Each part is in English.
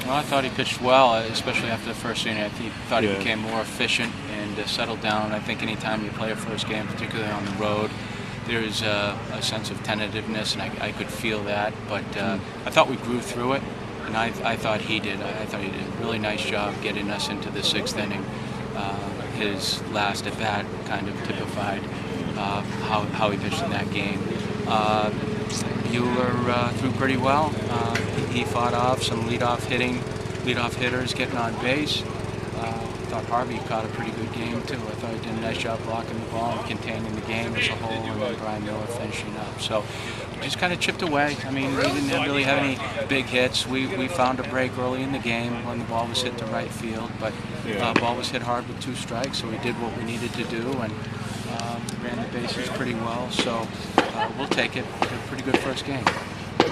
Well, I thought he pitched well, especially after the first inning. I thought he Yeah. became more efficient and settled down. I think anytime you play a first game, particularly on the road, there's a sense of tentativeness, and I could feel that. But I thought we grew through it, and I thought he did. I thought he did a really nice job getting us into the sixth inning. His last at bat kind of typified how he pitched in that game. Bueller threw pretty well. He fought off some leadoff hitters getting on base. I thought Harvey caught a pretty good game too. I thought he did a nice job blocking the ball and containing the game as a whole, and then Brian Miller finishing up. So just kind of chipped away. I mean, we didn't really have any big hits. We found a break early in the game when the ball was hit to right field, but the ball was hit hard with 2 strikes, so we did what we needed to do and ran the bases pretty well. So we'll take it. A pretty good first game.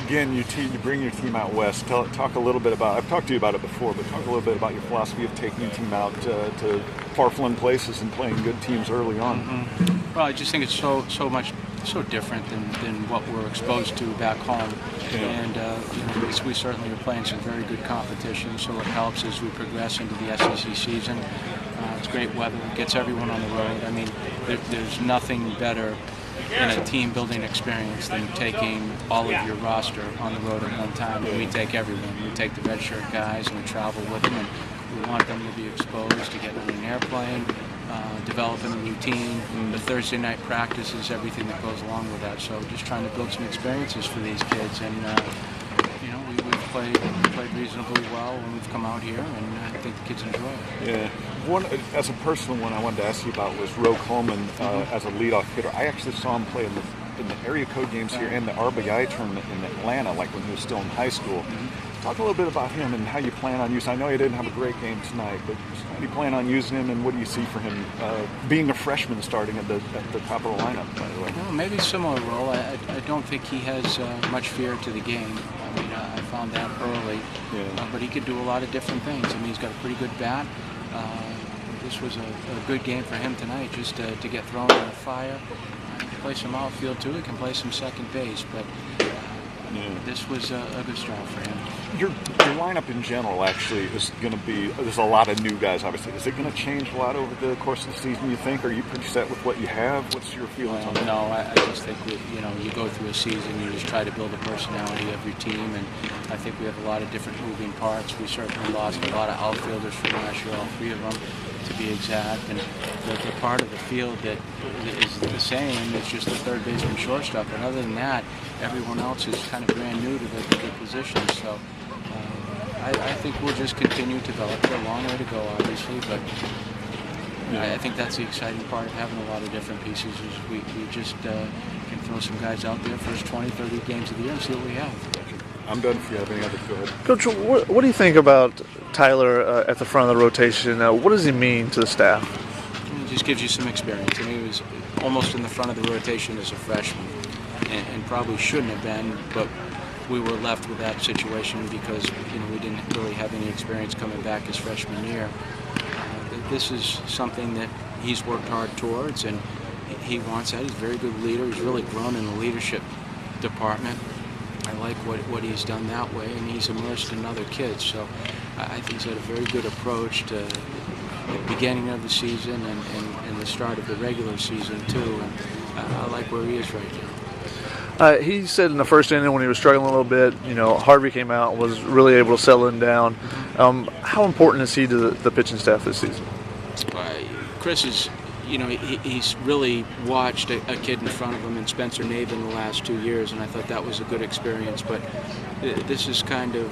Again, you bring your team out west. Talk a little bit about, I've talked to you about it before, but talk a little bit about your philosophy of taking your team out to far-flung places and playing good teams early on. Well, I just think it's so different than what we're exposed to back home. And we certainly are playing some very good competition, so it helps as we progress into the SEC season. It's great weather. It gets everyone on the road. I mean, there's nothing better in a team-building experience than taking all of your roster on the road at one time. And we take everyone. We take the redshirt guys and we travel with them, and we want them to be exposed to getting on an airplane, developing a routine. The Thursday night practice is everything that goes along with that. So just trying to build some experiences for these kids, and we've played reasonably well when we've come out here, and I think the kids enjoy it. Yeah. One, as a personal one, I wanted to ask you about was Roe Coleman as a leadoff hitter. I actually saw him play in the area code games here and the RBI tournament in Atlanta, like when he was still in high school. Talk a little bit about him and how you plan on using. I know he didn't have a great game tonight, but how do you plan on using him, and what do you see for him being a freshman starting at the top of the lineup, by the way? Well, maybe a similar role. I don't think he has much fear to the game. I mean, I found that early, but he could do a lot of different things. I mean, he's got a pretty good bat. This was a good game for him tonight, just to get thrown in the fire. He can play some outfield too. He can play some second base, but this was a good start for him. Your lineup in general actually is going to be, there's a lot of new guys obviously. Is it going to change a lot over the course of the season, you think? Are you pretty set with what you have? What's your feelings on that? No, I just think you go through a season, you just try to build a personality of your team, and I think we have a lot of different moving parts. We certainly lost a lot of outfielders from last year, all 3 of them to be exact, and the part of the field that is the same is just the third baseman, shortstop, and other than that, everyone else is kind of brand new to the position. So I think we'll just continue to develop. There's a long way to go, obviously, but I think that's the exciting part of having a lot of different pieces is we just can throw some guys out there first 20, 30 games of the year and see what we have. I'm done if you have any other. Go ahead. Coach, what do you think about Tyler at the front of the rotation? What does he mean to the staff? It just gives you some experience. I mean, he was almost in the front of the rotation as a freshman, and probably shouldn't have been, but we were left with that situation because we didn't really have any experience coming back his freshman year. This is something that he's worked hard towards, and he wants that. He's a very good leader. He's really grown in the leadership department. I like what he's done that way, and he's immersed in other kids. So I think he's had a very good approach to the beginning of the season and the start of the regular season too. And I like where he is right now. He said in the first inning when he was struggling a little bit, Harvey came out and was really able to settle him down. How important is he to the pitching staff this season? Chris is, he's really watched a kid in front of him in Spencer Navin the last 2 years, and I thought that was a good experience. But this is kind of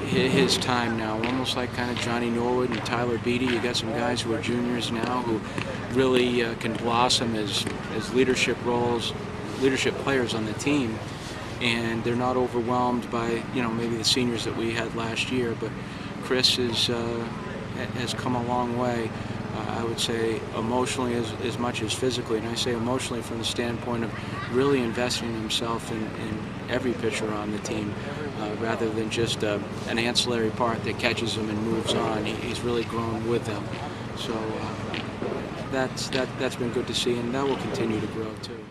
his time now, almost like kind of Johnny Norwood and Tyler Beatty. You got some guys who are juniors now who really can blossom as leadership players on the team, and they're not overwhelmed by maybe the seniors that we had last year. But Chris has come a long way. I would say emotionally as much as physically, and I say emotionally from the standpoint of really investing in himself in every pitcher on the team, rather than just an ancillary part that catches him and moves on. He's really grown with them, so that's been good to see, and that will continue to grow too.